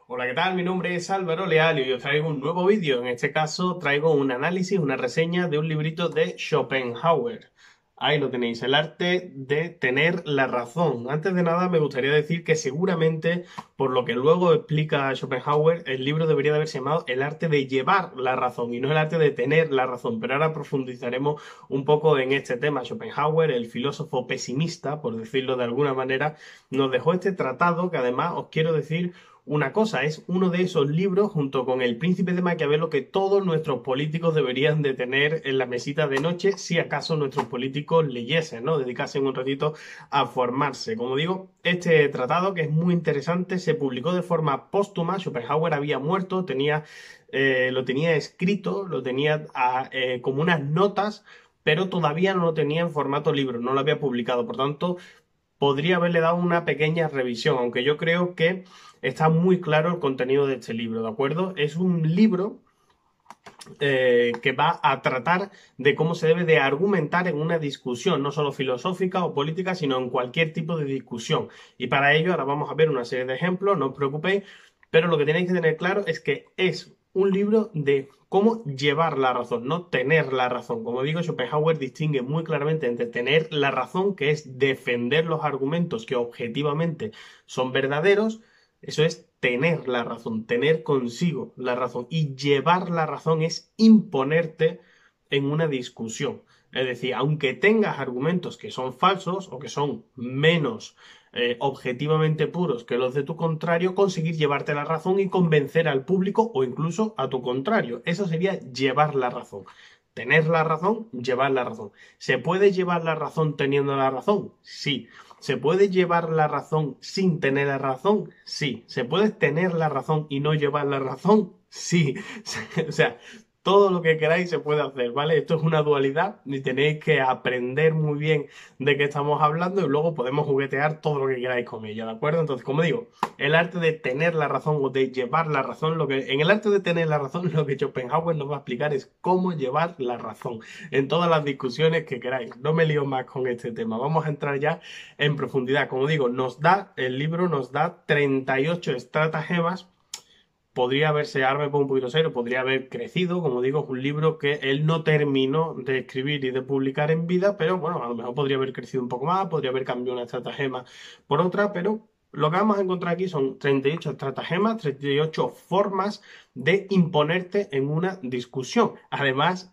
Hola, ¿qué tal? Mi nombre es Álvaro Leal y hoy os traigo un nuevo vídeo. En este caso traigo un análisis, una reseña de un librito de Schopenhauer. Ahí lo tenéis, el arte de tener la razón. Antes de nada me gustaría decir que seguramente, por lo que luego explica Schopenhauer, el libro debería de haberse llamado El arte de llevar la razón y no el arte de tener la razón. Pero ahora profundizaremos un poco en este tema. Schopenhauer, el filósofo pesimista, por decirlo de alguna manera, nos dejó este tratado que además os quiero decir una cosa, es uno de esos libros, junto con El Príncipe de Maquiavelo, que todos nuestros políticos deberían de tener en la mesita de noche, si acaso nuestros políticos leyesen, ¿no? Dedicasen un ratito a formarse. Como digo, este tratado, que es muy interesante, se publicó de forma póstuma. Schopenhauer había muerto, lo tenía escrito, lo tenía como unas notas, pero todavía no lo tenía en formato libro, no lo había publicado. Por tanto, podría haberle dado una pequeña revisión, aunque yo creo que está muy claro el contenido de este libro, ¿de acuerdo? Es un libro que va a tratar de cómo se debe de argumentar en una discusión, no solo filosófica o política, sino en cualquier tipo de discusión. Y para ello ahora vamos a ver una serie de ejemplos, no os preocupéis, pero lo que tenéis que tener claro es que es un libro de cómo llevar la razón, no tener la razón. Como digo, Schopenhauer distingue muy claramente entre tener la razón, que es defender los argumentos que objetivamente son verdaderos, eso es tener la razón, tener consigo la razón. Y llevar la razón es imponerte en una discusión. Es decir, aunque tengas argumentos que son falsos o que son menos objetivamente puros que los de tu contrario, conseguir llevarte la razón y convencer al público o incluso a tu contrario. Eso sería llevar la razón. Tener la razón, llevar la razón. ¿Se puede llevar la razón teniendo la razón? Sí. ¿Se puede llevar la razón sin tener la razón? Sí. ¿Se puede tener la razón y no llevar la razón? Sí. O sea, todo lo que queráis se puede hacer, ¿vale? Esto es una dualidad y tenéis que aprender muy bien de qué estamos hablando y luego podemos juguetear todo lo que queráis con ella, ¿de acuerdo? Entonces, como digo, el arte de tener la razón o de llevar la razón, en el arte de tener la razón, lo que Schopenhauer nos va a explicar es cómo llevar la razón en todas las discusiones que queráis. No me lío más con este tema. Vamos a entrar ya en profundidad. Como digo, el libro nos da 38 estratagemas. Podría haberse, ahora me pongo un poquito serio, podría haber crecido. Como digo, es un libro que él no terminó de escribir y de publicar en vida, pero bueno, a lo mejor podría haber crecido un poco más, podría haber cambiado una estratagema por otra, pero lo que vamos a encontrar aquí son 38 estratagemas, 38 formas de imponerte en una discusión. Además,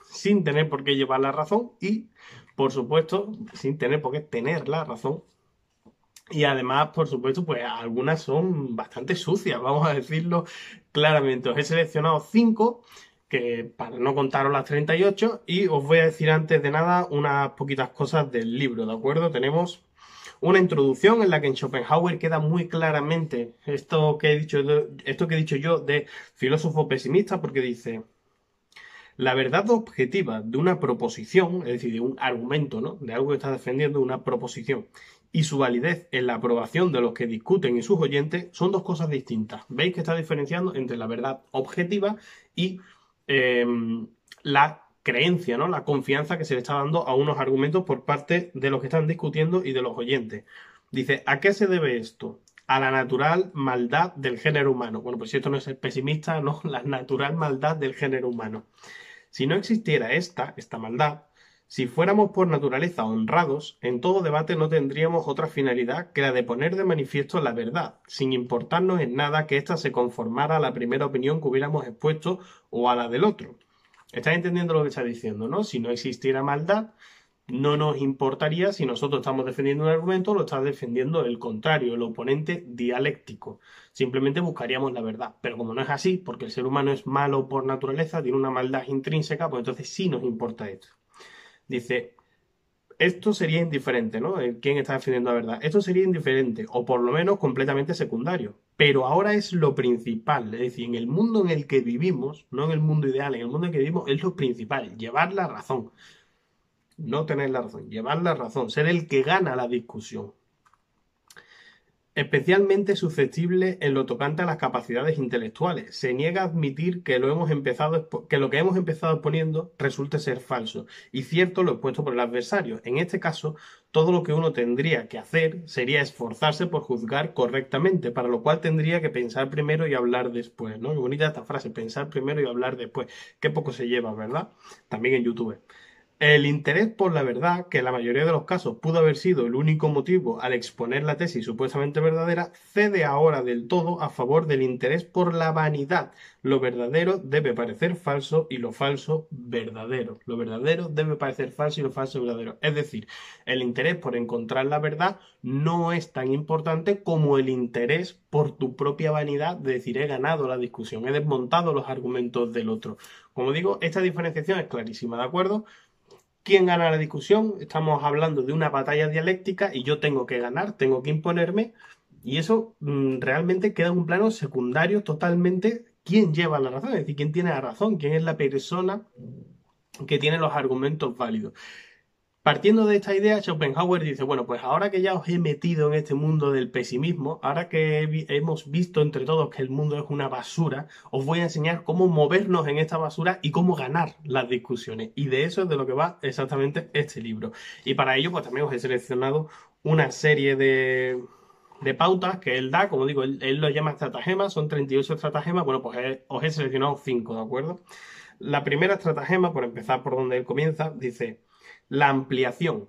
sin tener por qué llevar la razón y, por supuesto, sin tener por qué tener la razón. Y además, por supuesto, pues algunas son bastante sucias, vamos a decirlo claramente. Os he seleccionado 5, que para no contaros las 38, y os voy a decir antes de nada unas poquitas cosas del libro, ¿de acuerdo? Tenemos una introducción en la que en Schopenhauer queda muy claramente esto que he dicho yo de filósofo pesimista, porque dice: la verdad objetiva de una proposición, es decir, de un argumento, ¿no? De algo que está defendiendo una proposición, y su validez en la aprobación de los que discuten y sus oyentes son dos cosas distintas. Veis que está diferenciando entre la verdad objetiva y eh, la creencia, ¿no? La confianza que se le está dando a unos argumentos por parte de los que están discutiendo y de los oyentes. Dice, ¿a qué se debe esto? A la natural maldad del género humano. Bueno, pues si esto no es ser pesimista, no, la natural maldad del género humano. Si no existiera esta maldad, si fuéramos por naturaleza honrados, en todo debate no tendríamos otra finalidad que la de poner de manifiesto la verdad, sin importarnos en nada que ésta se conformara a la primera opinión que hubiéramos expuesto o a la del otro. ¿Estás entendiendo lo que está diciendo, no? Si no existiera maldad, no nos importaría si nosotros estamos defendiendo un argumento o lo está defendiendo el contrario, el oponente dialéctico. Simplemente buscaríamos la verdad. Pero como no es así, porque el ser humano es malo por naturaleza, tiene una maldad intrínseca, pues entonces sí nos importa esto. Dice, esto sería indiferente, ¿no? ¿Quién está defendiendo la verdad? Esto sería indiferente, o por lo menos completamente secundario. Pero ahora es lo principal. Es decir, en el mundo en el que vivimos, no en el mundo ideal, en el mundo en el que vivimos es lo principal, llevar la razón. No tener la razón, llevar la razón, ser el que gana la discusión. especialmente susceptible en lo tocante a las capacidades intelectuales. Se niega a admitir que lo que hemos empezado exponiendo resulte ser falso y cierto lo expuesto por el adversario. En este caso, todo lo que uno tendría que hacer sería esforzarse por juzgar correctamente, para lo cual tendría que pensar primero y hablar después, ¿no? Qué bonita esta frase, pensar primero y hablar después. Qué poco se lleva, ¿verdad? También en YouTube. El interés por la verdad, que en la mayoría de los casos pudo haber sido el único motivo al exponer la tesis supuestamente verdadera, cede ahora del todo a favor del interés por la vanidad. Lo verdadero debe parecer falso y lo falso verdadero. Lo verdadero debe parecer falso y lo falso verdadero. Es decir, el interés por encontrar la verdad no es tan importante como el interés por tu propia vanidad de decir he ganado la discusión, he desmontado los argumentos del otro. Como digo, esta diferenciación es clarísima, ¿de acuerdo? ¿Quién gana la discusión? Estamos hablando de una batalla dialéctica y yo tengo que ganar, tengo que imponerme, y eso realmente queda en un plano secundario totalmente. ¿Quién lleva la razón? Es decir, ¿quién tiene la razón? ¿Quién es la persona que tiene los argumentos válidos? Partiendo de esta idea, Schopenhauer dice, bueno, pues ahora que ya os he metido en este mundo del pesimismo, ahora que hemos visto entre todos que el mundo es una basura, os voy a enseñar cómo movernos en esta basura y cómo ganar las discusiones. Y de eso es de lo que va exactamente este libro. Y para ello, pues también os he seleccionado una serie de pautas que él da, como digo, él lo llama estratagemas, son 38 estratagemas, bueno, pues os he seleccionado 5, ¿de acuerdo? La primera estratagema, por empezar por donde él comienza, dice... La ampliación.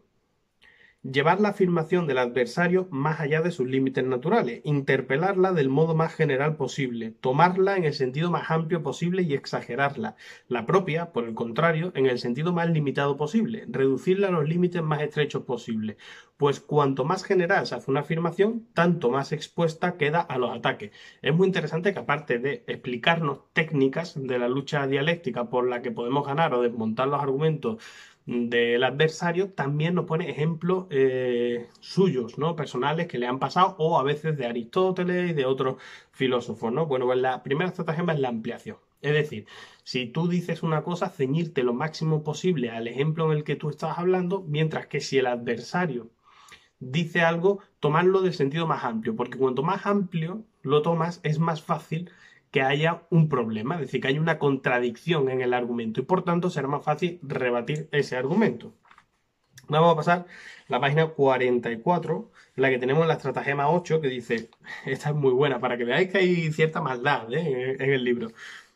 Llevar la afirmación del adversario más allá de sus límites naturales, interpelarla del modo más general posible, tomarla en el sentido más amplio posible y exagerarla. La propia, por el contrario, en el sentido más limitado posible, reducirla a los límites más estrechos posibles. Pues cuanto más general se hace una afirmación, tanto más expuesta queda a los ataques. Es muy interesante que aparte de explicarnos técnicas de la lucha dialéctica por la que podemos ganar o desmontar los argumentos del adversario, también nos pone ejemplos suyos, ¿no? Personales que le han pasado, o a veces de Aristóteles y de otros filósofos, ¿no? Bueno, pues la primera estratagema es la ampliación. Es decir, si tú dices una cosa, ceñirte lo máximo posible al ejemplo en el que tú estás hablando, mientras que si el adversario dice algo, tomarlo del sentido más amplio, porque cuanto más amplio lo tomas, es más fácil que haya un problema, es decir, que haya una contradicción en el argumento y por tanto será más fácil rebatir ese argumento. Vamos a pasar a la página 44, en la que tenemos la estratagema 8, que dice, esta es muy buena, para que veáis que hay cierta maldad en el libro.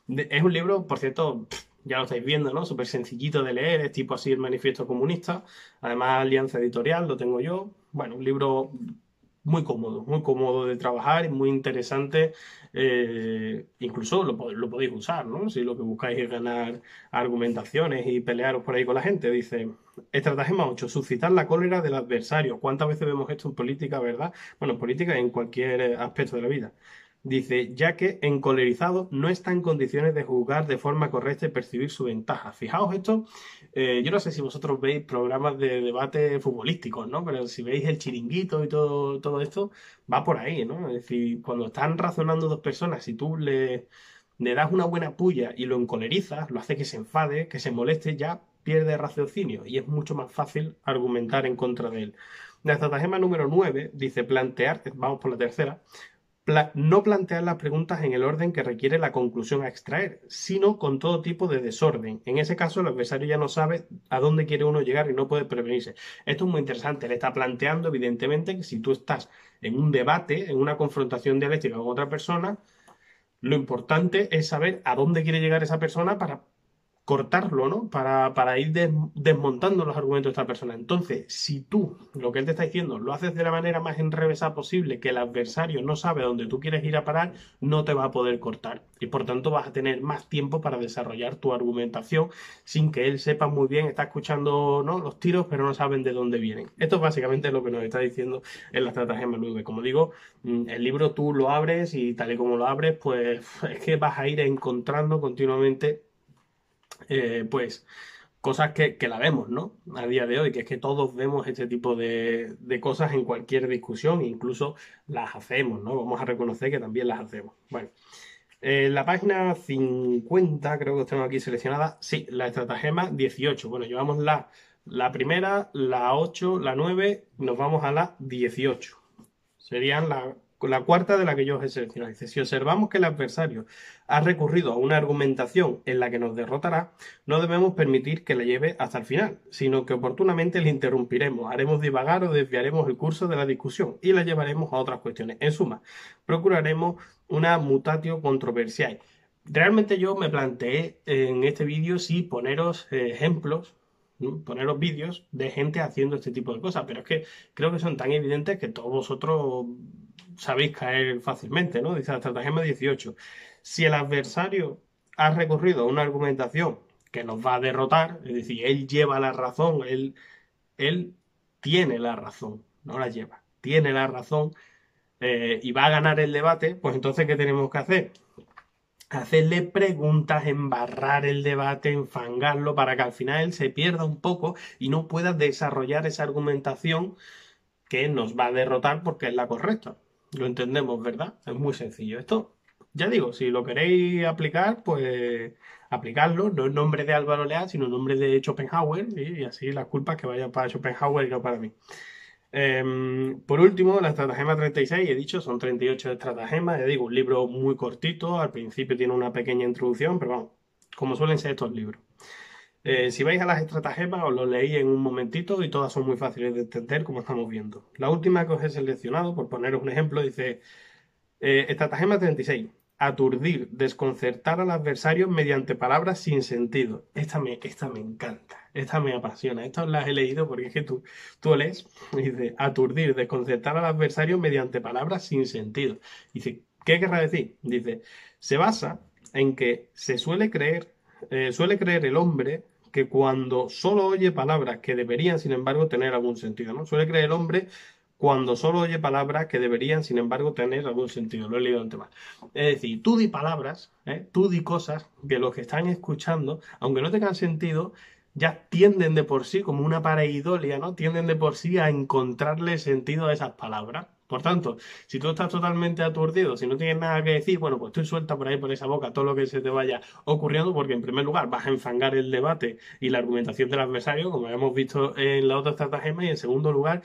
Es un libro, por cierto, ya lo estáis viendo, ¿no? Súper sencillito de leer, es tipo así el Manifiesto Comunista, además Alianza Editorial, lo tengo yo. Bueno, un libro muy cómodo de trabajar y muy interesante. Incluso lo podéis usar, ¿no? Si lo que buscáis es ganar argumentaciones y pelearos por ahí con la gente. Dice, estratagema 8, suscitar la cólera del adversario. ¿Cuántas veces vemos esto en política, verdad? Bueno, en política y en cualquier aspecto de la vida. Dice, ya que encolerizado no está en condiciones de juzgar de forma correcta y percibir su ventaja. Fijaos esto, yo no sé si vosotros veis programas de debate futbolísticos, ¿no? Pero si veis el chiringuito y todo esto, va por ahí, ¿no? Es decir, cuando están razonando dos personas, si tú le das una buena puya y lo encolerizas, lo hace que se enfade, que se moleste, ya pierde raciocinio y es mucho más fácil argumentar en contra de él. La estratagema número 9 dice plantear, vamos por la tercera, no plantear las preguntas en el orden que requiere la conclusión a extraer, sino con todo tipo de desorden. En ese caso, el adversario ya no sabe a dónde quiere uno llegar y no puede prevenirse. Esto es muy interesante. Él está planteando, evidentemente, que si tú estás en un debate, en una confrontación dialéctica con otra persona, lo importante es saber a dónde quiere llegar esa persona para cortarlo, ¿no? Para ir desmontando los argumentos de esta persona. Entonces, si tú, lo que él te está diciendo, lo haces de la manera más enrevesada posible, que el adversario no sabe a dónde tú quieres ir a parar, no te va a poder cortar. Y por tanto vas a tener más tiempo para desarrollar tu argumentación sin que él sepa muy bien, está escuchando, ¿no?, los tiros, pero no saben de dónde vienen. Esto es básicamente lo que nos está diciendo en la estratagema 9. Como digo, el libro tú lo abres y tal y como lo abres, pues es que vas a ir encontrando continuamente pues cosas que la vemos, ¿no? A día de hoy, que es que todos vemos este tipo de cosas en cualquier discusión, incluso las hacemos, ¿no? Vamos a reconocer que también las hacemos. Bueno, la página 50, creo que tengo aquí seleccionada, sí, la estratagema 18. Bueno, llevamos la primera, la 8, la 9, nos vamos a la 18. Serían la cuarta de la que yo os he seleccionado. Dice, si observamos que el adversario ha recurrido a una argumentación en la que nos derrotará, no debemos permitir que la lleve hasta el final, sino que oportunamente le interrumpiremos, haremos divagar o desviaremos el curso de la discusión y la llevaremos a otras cuestiones. En suma, procuraremos una mutatio controversiae. Realmente yo me planteé en este vídeo si poneros ejemplos, ¿no? Poneros vídeos de gente haciendo este tipo de cosas, pero es que creo que son tan evidentes que todos vosotros sabéis caer fácilmente, ¿no? Dice la estratagema 18. Si el adversario ha recurrido a una argumentación que nos va a derrotar, es decir, él lleva la razón, él tiene la razón, no la lleva, tiene la razón y va a ganar el debate, pues entonces, ¿qué tenemos que hacer? Hacerle preguntas, embarrar el debate, enfangarlo para que al final él se pierda un poco y no pueda desarrollar esa argumentación que nos va a derrotar porque es la correcta. Lo entendemos, ¿verdad? Es muy sencillo. Esto, ya digo, si lo queréis aplicar, pues aplicarlo, no en nombre de Álvaro Leal, sino en nombre de Schopenhauer, y así las culpas que vayan para Schopenhauer y no para mí. Por último, la estratagema 36, he dicho, son 38 estratagemas, ya digo, un libro muy cortito, al principio tiene una pequeña introducción, pero vamos, como suelen ser estos libros. Si vais a las estratagemas, os lo leí en un momentito y todas son muy fáciles de entender, como estamos viendo. La última que os he seleccionado, por poneros un ejemplo, dice estratagema 36. Aturdir, desconcertar al adversario mediante palabras sin sentido. Esta me encanta, esta me apasiona. Estas las he leído porque es que tú lees y dice aturdir, desconcertar al adversario mediante palabras sin sentido. Dice, ¿qué querrá decir? Dice, se basa en que suele creer el hombre que cuando solo oye palabras que deberían, sin embargo, tener algún sentido, ¿no? Suele creer el hombre cuando solo oye palabras que deberían, sin embargo, tener algún sentido. Lo he leído antes más. Es decir, tú di palabras, tú di cosas que los que están escuchando, aunque no tengan sentido, ya tienden de por sí, como una pareidolia, ¿no? Tienden de por sí a encontrarle sentido a esas palabras. Por tanto, si tú estás totalmente aturdido, si no tienes nada que decir, bueno, pues tú suelta por ahí, por esa boca, todo lo que se te vaya ocurriendo, porque en primer lugar vas a enfangar el debate y la argumentación del adversario, como hemos visto en la otra estratagema, y en segundo lugar,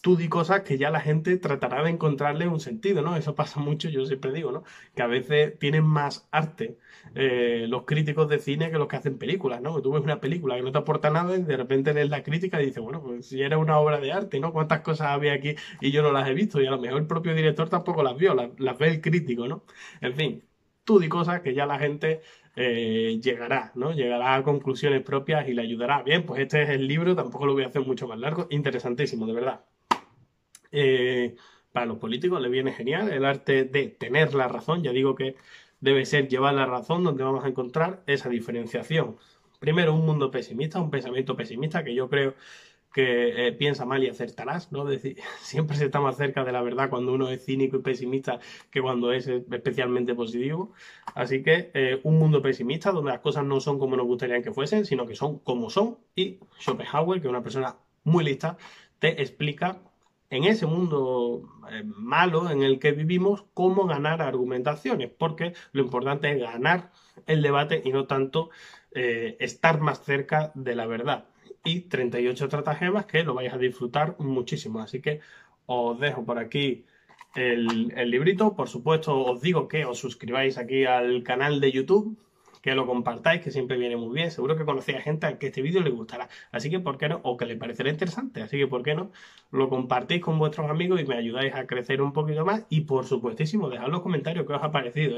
tú di cosas que ya la gente tratará de encontrarle un sentido, ¿no? Eso pasa mucho, yo siempre digo, ¿no? Que a veces tienen más arte los críticos de cine que los que hacen películas, ¿no? Que tú ves una película que no te aporta nada y de repente lees la crítica y dices, bueno, pues si era una obra de arte, ¿no? ¿Cuántas cosas había aquí y yo no las he visto? Y a lo mejor el propio director tampoco las vio, las ve el crítico, ¿no? En fin, tú di cosas que ya la gente llegará, ¿no? Llegará a conclusiones propias y le ayudará. Bien, pues este es el libro, tampoco lo voy a hacer mucho más largo, interesantísimo, de verdad. Para los políticos les viene genial el arte de tener la razón. Ya digo que debe ser llevar la razón donde vamos a encontrar esa diferenciación. Primero, un mundo pesimista, un pensamiento pesimista que yo creo que piensa mal y acertarás, ¿no? Es decir, siempre se está más cerca de la verdad cuando uno es cínico y pesimista que cuando es especialmente positivo. Así que un mundo pesimista donde las cosas no son como nos gustaría que fuesen, sino que son como son. Y Schopenhauer, que es una persona muy lista, te explica en ese mundo malo en el que vivimos cómo ganar argumentaciones, porque lo importante es ganar el debate y no tanto estar más cerca de la verdad. Y 38 estratagemas que lo vais a disfrutar muchísimo. Así que os dejo por aquí el librito. Por supuesto, os digo que os suscribáis aquí al canal de YouTube, que lo compartáis, que siempre viene muy bien. Seguro que conocéis a gente a que este vídeo le gustará. Así que, ¿por qué no? O que le parecerá interesante. Así que, ¿por qué no? Lo compartís con vuestros amigos y me ayudáis a crecer un poquito más. Y, por supuestísimo, dejad los comentarios qué os ha parecido.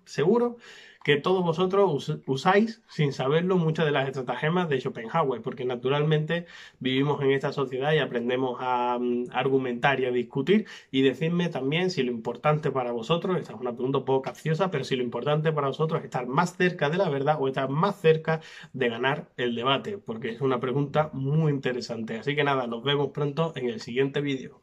Seguro que todos vosotros usáis, sin saberlo, muchas de las estratagemas de Schopenhauer, porque naturalmente vivimos en esta sociedad y aprendemos a argumentar y a discutir. Y decidme también si lo importante para vosotros, esta es una pregunta un poco capciosa, pero si lo importante para vosotros es estar más cerca de la verdad o estar más cerca de ganar el debate, porque es una pregunta muy interesante. Así que nada, nos vemos pronto en el siguiente vídeo.